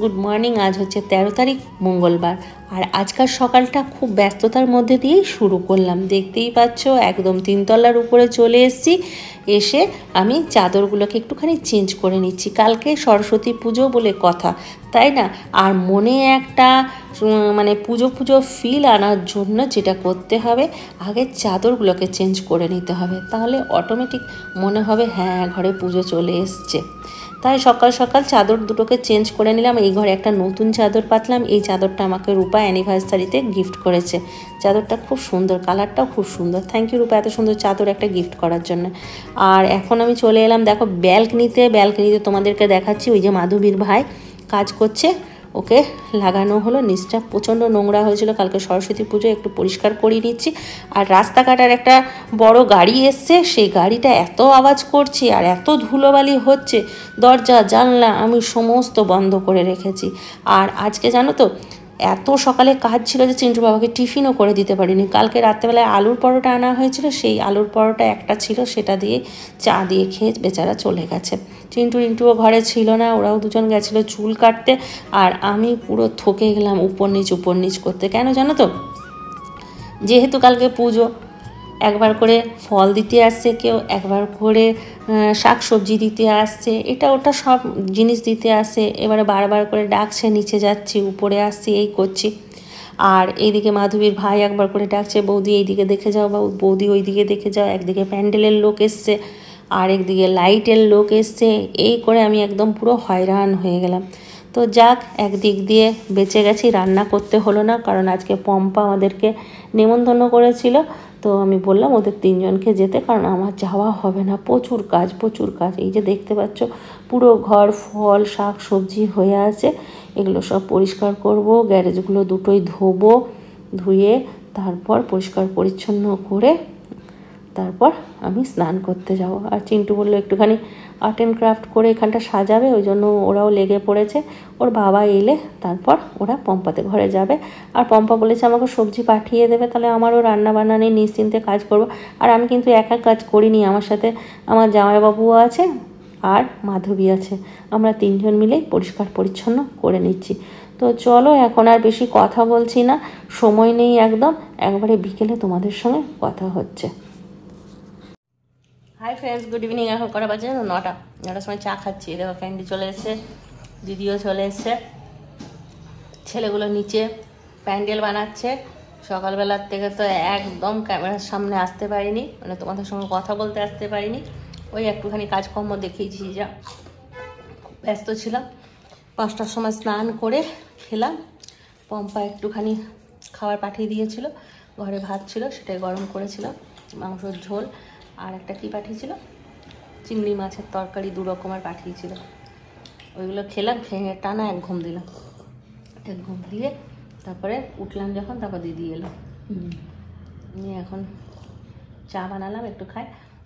Good morning. আজ হচ্ছে 13 তারিখ মঙ্গলবার, আর আজকাল সকালটা খুব ব্যস্ততার মধ্যে দিয়েই শুরু করলাম। দেখতেই পাচ্ছ একদম 3 তলার উপরে চলে এসেছি। এসে আমি চাদরগুলোকে একটুখানি চেঞ্জ করে নিচ্ছি। কালকে সরস্বতী পুজো বলে কথা, তাই না? আর মনে একটা মানে পুজো পুজো ফিল আনার জন্য যেটা করতে হবে, আগে চাদরগুলোকে চেঞ্জ করে নিতে হবে, তাহলে অটোমেটিক মনে হবে হ্যাঁ ঘরে পুজো চলে এসছে। তাই সকাল সকাল চাদর দুটোকে চেঞ্জ করে নিলাম। এই ঘরে একটা নতুন চাদর পাতলাম। এই চাদরটা আমাকে রূপা অ্যানিভার্সারিতে গিফট করেছে। চাদরটা খুব সুন্দর, কালারটাও খুব সুন্দর। থ্যাংক ইউ রূপা, এত সুন্দর চাদর একটা গিফট করার জন্য। আর এখন আমি চলে এলাম দেখো ব্যালকনিতে তোমাদেরকে দেখাচ্ছি। ওই যে মাধবীর ভাই কাজ করছে, ওকে লাগানো হলো। নিচটা প্রচণ্ড নোংরা হয়েছিল, কালকে সরস্বতী পুজো একটু পরিষ্কার করিয়ে নিচ্ছি। আর রাস্তাঘাটার একটা বড় গাড়ি এসছে, সেই গাড়িটা এত আওয়াজ করছে আর এত ধুলোবালি হচ্ছে, দরজা জানলা আমি সমস্ত বন্ধ করে রেখেছি। আর আজকে জানো তো এত সকালে কাজ ছিল যে চিন্টু বাবাকে টিফিনও করে দিতে পারিনি। কালকে রাত্রেবেলায় আলুর পরোটা আনা হয়েছিল, সেই আলুর পরোটা একটা ছিল, সেটা দিয়ে চা দিয়ে খেয়ে বেচারা চলে গেছে। চিন্টুও ঘরে ছিল না, ওরাও দুজন গেছিলো চুল কাটতে। আর আমি পুরো থকে গেলাম উপর নিচ করতে। কেন জানো তো, যেহেতু কালকে পুজো, একবার করে ফল দিতে আসছে কেউ, একবার করে শাক সবজি দিতে আসছে, এটা ওটা সব জিনিস দিতে আসছে। এবারে বারবার করে ডাকছে, নিচে যাচ্ছি উপরে আসছি, এই করছি। আর এইদিকে মাধবীর ভাই একবার করে ডাকছে, বৌদি এইদিকে দেখে যাও বা বৌদি ওই দিকে দেখে যাও। একদিকে প্যান্ডেলের লোক এসছে, আর একদিকে লাইটের লোক এসছে। এই করে আমি একদম পুরো হয়রান হয়ে গেলাম। তো যাক, একদিক দিয়ে বেঁচে গেছি, রান্না করতে হলো না, কারণ আজকে পম্পা আমাদেরকে নেমন্তন্ন করেছিল। তো আমি বললাম ওদের 3 জনকে যেতে, কারণ আমার যাওয়া হবে না, প্রচুর কাজ। এই যে দেখতে পাচ্ছ পুরো ঘর ফল শাক সবজি হয়ে আছে, এগুলো সব পরিষ্কার করব। গ্যারেজগুলো দুটোই ধোবো, ধুয়ে তারপর পরিষ্কার পরিচ্ছন্ন করে তারপর আমি স্নান করতে যাব। আর চিন্টু বললো একটুখানি আর্ট অ্যান্ড ক্রাফট করে এখানটা সাজাবে, ওই জন্য ওরাও লেগে পড়েছে। ওর বাবা এলে তারপর ওরা পম্পাতে ঘরে যাবে। আর পম্পা বলেছে আমাকে সবজি পাঠিয়ে দেবে, তাহলে আমারও রান্না বান্না নিয়ে নিশ্চিন্তে কাজ করব। আর আমি কিন্তু একা কাজ করিনি, আমার সাথে আমার জামাইবাবুও আছে আর মাধবী আছে। আমরা 3 জন মিলেই পরিষ্কার পরিচ্ছন্ন করে নিচ্ছি। তো চলো, এখন আর বেশি কথা বলছি না, সময় নেই একদম, একবারে বিকেলে তোমাদের সঙ্গে কথা হচ্ছে। Hi friends, good evening. এখন করা বাজে 9টার সময় চা খাচ্ছি। দেখো ফ্যান্ডি চলে এসছে, দিদিও চলে এসছে, ছেলেগুলো নিচে প্যান্ডেল বানাচ্ছে। সকালবেলার থেকে তো একদম ক্যামেরার সামনে আসতে পারিনি, মানে তোমাদের সঙ্গে কথা বলতে আসতে পারিনি। ওই একটুখানি কাজকর্ম দেখিয়েছি, যা ব্যস্ত ছিলাম। 5টার সময় স্নান করে খেলাম। পম্পা একটুখানি খাবার পাঠিয়ে দিয়েছিল, ঘরে ভাত ছিল সেটাই গরম করেছিলাম, মাংসর ঝোল, আর একটা কী পাঠিয়েছিল, চিংড়ি মাছের তরকারি, 2 রকমের পাঠিয়েছিল। ওইগুলো খেলাম, খেয়ে টানা 1 ঘুম দিলাম। 1 ঘুম দিয়ে তারপরে উঠলাম যখন, তারপর দিদি এলো, নিয়ে এখন চা বানালাম, একটু খাই।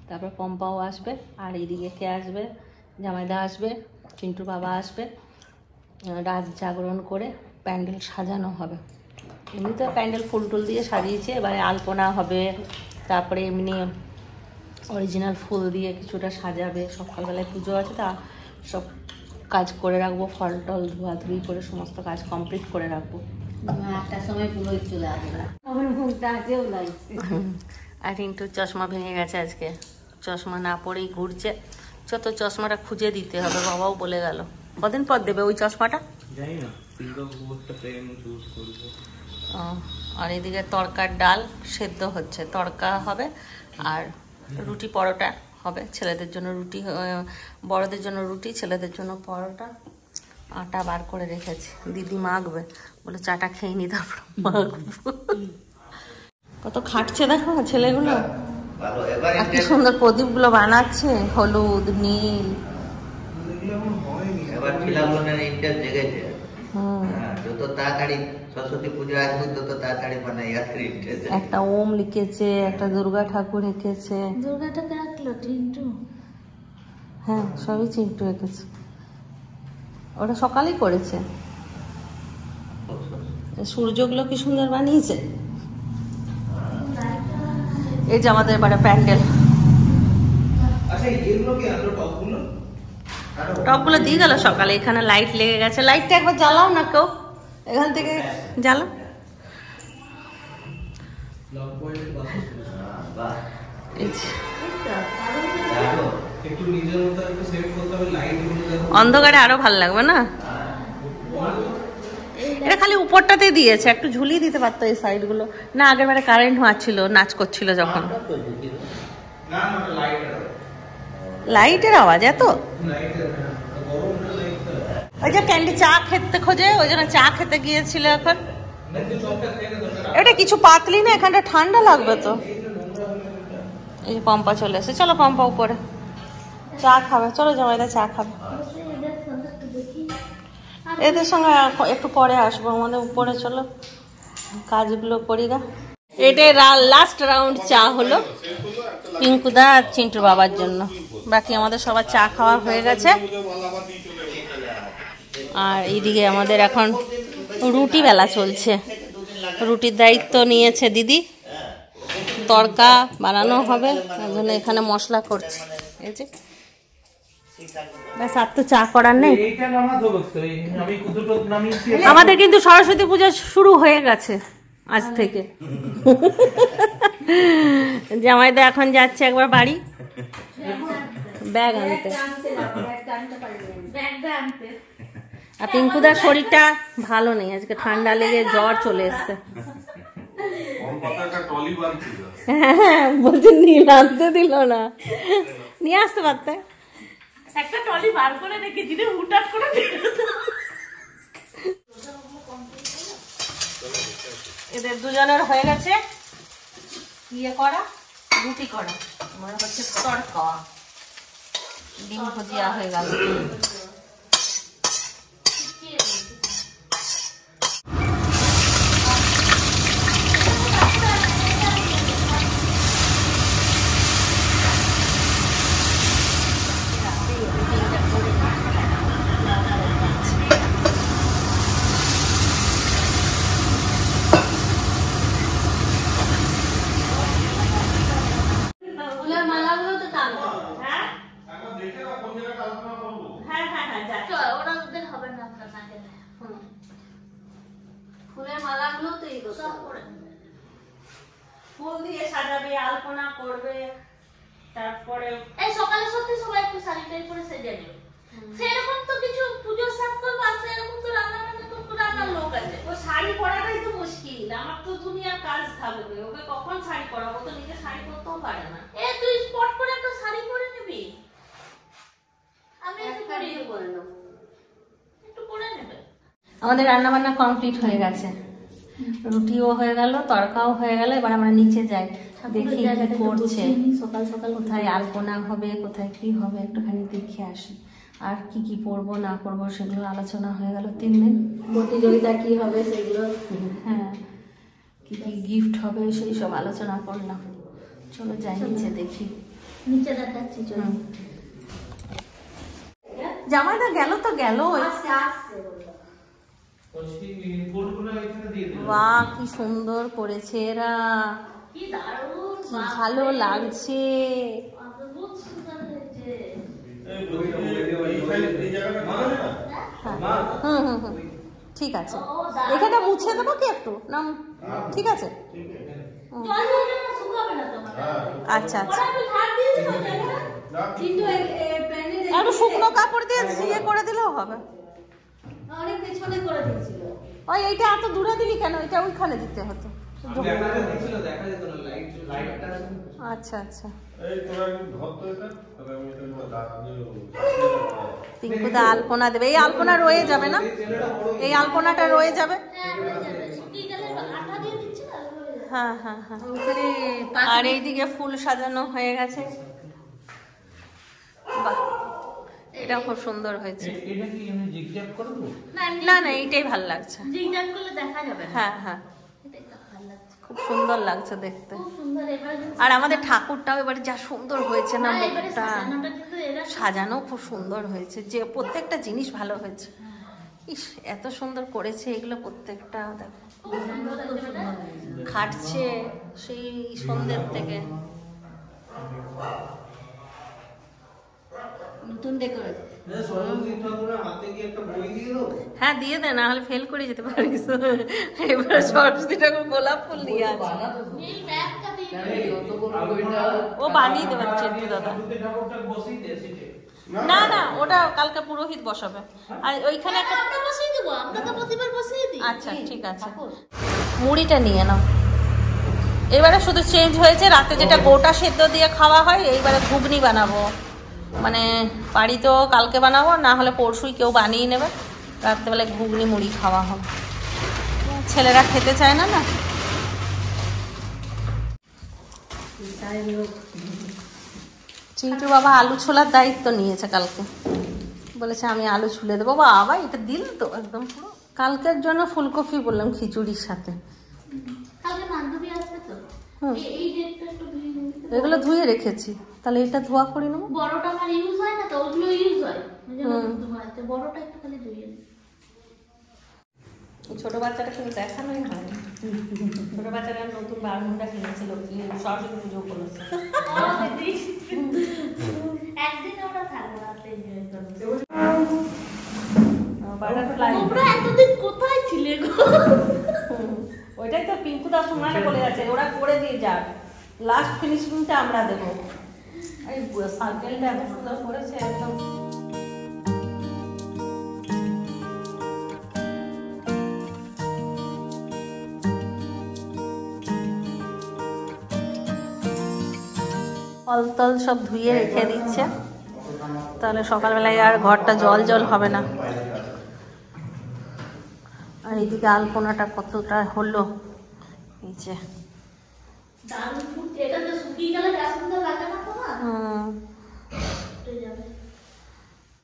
তারপর পম্পাও আসবে, আর এইদিকে কে আসবে, জামাইদা আসবে, চিন্টুর বাবা আসবে। রাত জাগরণ করে প্যান্ডেল সাজানো হবে। এমনিতে প্যান্ডেল ফুল টুল দিয়ে সাজিয়েছে, এবারে আলপনা হবে, তারপরে এমনি অরিজিনাল ফুল দিয়ে কিছুটা সাজাবে। সকালবেলায় পুজো আছে, তা সব কাজ করে রাখবো, ফল টল ধোয়াধুয়ি করে সমস্ত কাজ কমপ্লিট করে রাখবো। 8টার সময় পুরোই চলে আসবে। আর কিন্তু চশমা ভেঙে গেছে আজকে, চশমা না পরেই ঘুরছে। যত চশমাটা খুঁজে দিতে হবে, বাবাও বলে গেল। কদিন পর দেবে ওই চশমাটা? জানি না, আর এদিকে তরকার ডাল সেদ্ধ হচ্ছে, তরকা হবে, আর রুটি পরোটা হবে। ছেলেদের জন্য রুটি, বড়দের জন্য রুটি, ছেলেদের জন্য পরোটা। আটা বার করে রেখেছি, দিদি মাখবে, বলে চাটা খেয়ে নি তারপর মাখবো। কত খাটছে দেখো ছেলেগুলো, আর কি সুন্দর প্রদীপগুলো বানাচ্ছে, হলুদ নীল। একটা ওম লিখেছে, একটা দুর্গা ঠাকুর এঁকেছে। দুর্গাটাকে আঁকলো চিন্টু? হ্যাঁ, সবই চিন্টু এঁকেছে, ওটা সকালেই করেছে। সূর্যগুলো কি সুন্দর বানিয়েছে। এই যে আমাদের এবারে প্যান্ডেল। আচ্ছা, এগুলো কি আনলো টপগুলো? টপগুলো দিয়ে গেল সকালে। এখানে লাইট লেগে গেছে, লাইটটা একবার জ্বালাও না কেউ, এখান থেকে জ্বালাও। অন্ধকারে আরো ভালো লাগবে না? এটা খালি উপরটাতে দিয়েছে, একটু ঝুলিয়ে দিতে পারতো এই সাইড গুলো। না আগের বারে কারেন্ট মারছিল, নাচ করছিল যখন। লাইটের আওয়াজ এত? ওই যে ক্যান্ডি চা খেতে খোঁজে, ওই জন্য চা খেতে গিয়েছিল। এখন এটা কিছু পাতলি না, এখানটা ঠান্ডা লাগবে তো। এই পম্পা চলে এসে, চলো পম্পা উপরে চা খাবে, চলো জামাইদা চা খাবে। এদের সঙ্গে একটু পরে আসবো, আমাদের উপরে চলো কাজগুলো করি গা। এটাই লাস্ট রাউন্ড চা হলো পিঙ্কুদা আর চিন্টুর বাবার জন্য। বাকি আমাদের সবার চা খাওয়া হয়ে গেছে। আর এইদিকে আমাদের এখন রুটি বেলা চলছে, রুটির দায়িত্ব নিয়েছে দিদি। তড়কা বানানো হবে, তার জন্য এখানে মশলা করছে। এই যে ব্যাস, আর তো চা করার নেই। আমাদের কিন্তু সরস্বতী পূজা শুরু হয়ে গেছে আজ থেকে। জামাইদা এখন যাচ্ছে একবার বাড়ি ব্যাগ আনতে। আর পিঙ্কুদার শরীরটা ভালো নেই আজকে, ঠান্ডা লেগে জ্বর চলে এসছে। হ্যাঁ বলছে নীল আনতে দিল না, নিয়ে আসতে পারতে। একটা টলি বার করে রেখেছি রে, হুটহাট করে। এদের দুজনের হয়ে গেছে ইয়ে করা, রুটি করা, মনে হচ্ছে তড়কা। ডিম ভুজিয়া হয়ে গেল। ফুলের মালাগুলো তো এই ফুল দিয়ে সাজাবে, আলপনা করবে, তারপরে এই সকালে সত্যি সবাই একটু শাড়ি টাড়ি পরে সেজে নেবে। সেরকম তো কিছু পুজোর সাজ করবে, আর সেরকম তো রান্নার লোক আছে। ও শাড়ি পরাটাই তো মুশকিল, আমার তো দুনিয়ার কাজ থাকবে, ওকে কখন শাড়ি পরাবো? তো নিজে শাড়ি পরতেও পারে না। তুই স্পট করে একটা শাড়ি পরে নিবি, আমি একটু পরে নেবো, একটু পরে নেবে। আমাদের রান্না বান্না কমপ্লিট হয়ে গেছে, রুটিও হয়ে গেল, তড়কাও হয়ে গেল। এবার আমরা নিচে যাই, দেখি কি করছে। সকাল সকাল কোথায় আলপনা হবে, কোথায় কি হবে, একটুখানি দেখে আসি। আর কি কি পরবো না করবো সেগুলো আলোচনা হয়ে গেল 3 দিন। প্রতিযোগিতা কি হবে সেগুলো, হ্যাঁ কি কি গিফট হবে সেই সব আলোচনা করলাম। চলো যাই নিচে দেখি, নিচে দেখাচ্ছি। চলো জামাইদা গেল তো গেল। বাহ কি সুন্দর করেছে এরা, কি দারুণ, কি ভালো লাগছে। ঠিক আছে, এখানে মুছে দেবো কি একটু না? ঠিক আছে, আচ্ছা আচ্ছা। আর শুকনো কাপড় দিয়ে ইয়ে করে দিলেও হবে। অনেক পেছনে করে দিয়েছিল। ওই এইটা এত দূরে দিলি কেন? এটা ওইখানে দিতে হতো। আচ্ছা আচ্ছা। পিঙ্কুদা আলপনা দেবে, এই আলপনা রয়ে যাবে না? এই আলপনাটা রয়ে যাবে। হ্যাঁ হ্যাঁ হ্যাঁ। আর এইদিকে ফুল সাজানো হয়ে গেছে। বাহ, এটা খুব সুন্দর হয়েছে। না না এইটাই ভালো লাগছে। হ্যাঁ হ্যাঁ খুব সুন্দর লাগছে দেখতে। আর আমাদের ঠাকুরটাও এবারে যা সুন্দর হয়েছে না, মুখটা সাজানো খুব সুন্দর হয়েছে, যে প্রত্যেকটা জিনিস ভালো হয়েছে। ইস এত সুন্দর করেছে এগুলো প্রত্যেকটা। দেখো খাটছে সেই সন্ধ্যের থেকে। নতুন ডেকোরেশন হ্যাঁ দিয়ে দে, না হলে ফেল করে যেতে পারিস। এবার সরস্বতী ঠাকুর গোলাপ ফুল নিয়ে আসে, ও বানিয়ে দেবে চেট্টু দাদা। না না, ওটা কালকে পুরোহিত বসাবে। আর ওইখানে একটা বসিয়ে দেবো, আমরা তো প্রতিবার বসিয়ে দিই। আচ্ছা ঠিক আছে, মুড়িটা নিয়ে নাও। এবারে শুধু চেঞ্জ হয়েছে, রাতে যেটা গোটা সেদ্ধ দিয়ে খাওয়া হয়, এইবারে ঘুগনি বানাবো। মানে বাড়ি তো কালকে বানাবো, না হলে পরশুই কেউ বানিয়ে নেবে, রাত্রেবেলায় ঘুগনি মুড়ি খাওয়া হবে। ছেলেরা খেতে চায় না। চিন্টু বাবা আলু ছোলার দায়িত্ব নিয়েছে কালকে, বলেছে আমি আলু ছুলে দেবো। বাবা এটা দিল তো একদম পুরো। কালকের জন্য ফুলকপি বললাম খিচুড়ির সাথে। কালকে বান্ধবী আসবে তো, এই ডেটটা একটু ধুয়ে নিতে। এগুলো ধুয়ে রেখেছি, তাহলে এটা ধোয়া করে নেবো। বড়টা আমার ইউজ হয় না তো, ওগুলো ইউজ হয়, ধোয়াতে বড়টা একটু খালি ধুয়ে নিই। ছোট বাচ্চাটা কিন্তু দেখানোই হয় না। ছোট বাচ্চাটা নতুন বারমুন্ডা কিনেছিল, সরস্বতী পুজো করেছে। একদিন ওরা থাকবো, রাতে এনজয় করবো। তোমরা এতদিন কোথায় ছিলে গো? ওইটাই তো পিঙ্কু দাস ওনারা বলে যাচ্ছে, ওরা করে দিয়ে যাক, লাস্ট ফিনিশিংটা আমরা দেবো। এই সার্কেলটা এত সুন্দর করেছে একদম। ফল টল সব ধুয়ে রেখে দিচ্ছে, তাহলে সকালবেলায় আর ঘরটা জল জল হবে না। আর এদিকে আলপনাটা কতটা হলো, এই যে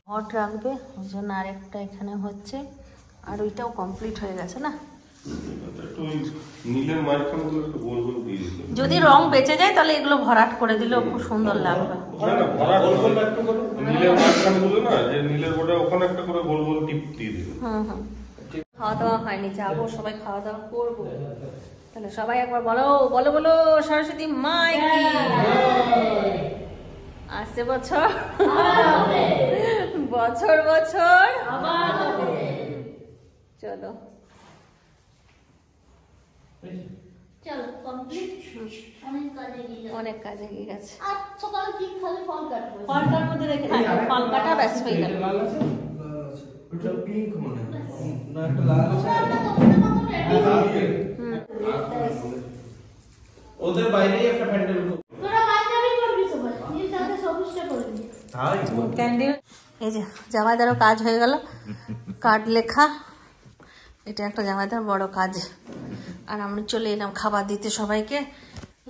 হট রাখবে, ওই জন্য আরেকটা এখানে হচ্ছে, আর ওইটাও কমপ্লিট হয়ে গেছে না। যদি রং বেঁচে যায় তাহলে এগুলো ভরাট করে দিলেও খুব সুন্দর লাগবে। খাওয়া দাওয়া হয়নি, যাবো সবাই খাওয়া দাওয়া করবো। তাহলে সবাই একবার বলো বলো বলো সরস্বতী মাই কি। আসছে বছর বছর বছর চলো অনেক কাজে গিয়ে গেছে। ফলটার মধ্যে রেখে ফল কাটা ব্যাস হয়ে গেল। ওদের বাইরেই একটা প্যান্ডেল। এই যে জামাইদারও কাজ হয়ে গেল, কার্ড লেখা, এটা একটা জামাইদার বড় কাজ। আর আমি চলে এলাম খাবার দিতে সবাইকে,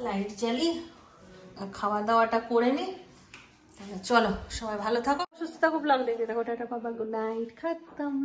লাইট জ্বালি আর খাওয়া দাওয়াটা করে নি। চলো সবাই ভালো থাকো, সুস্থ থাকো, ব্লগ দেখতে থাকো, টাটা বাবা, গুড নাইট, খতম।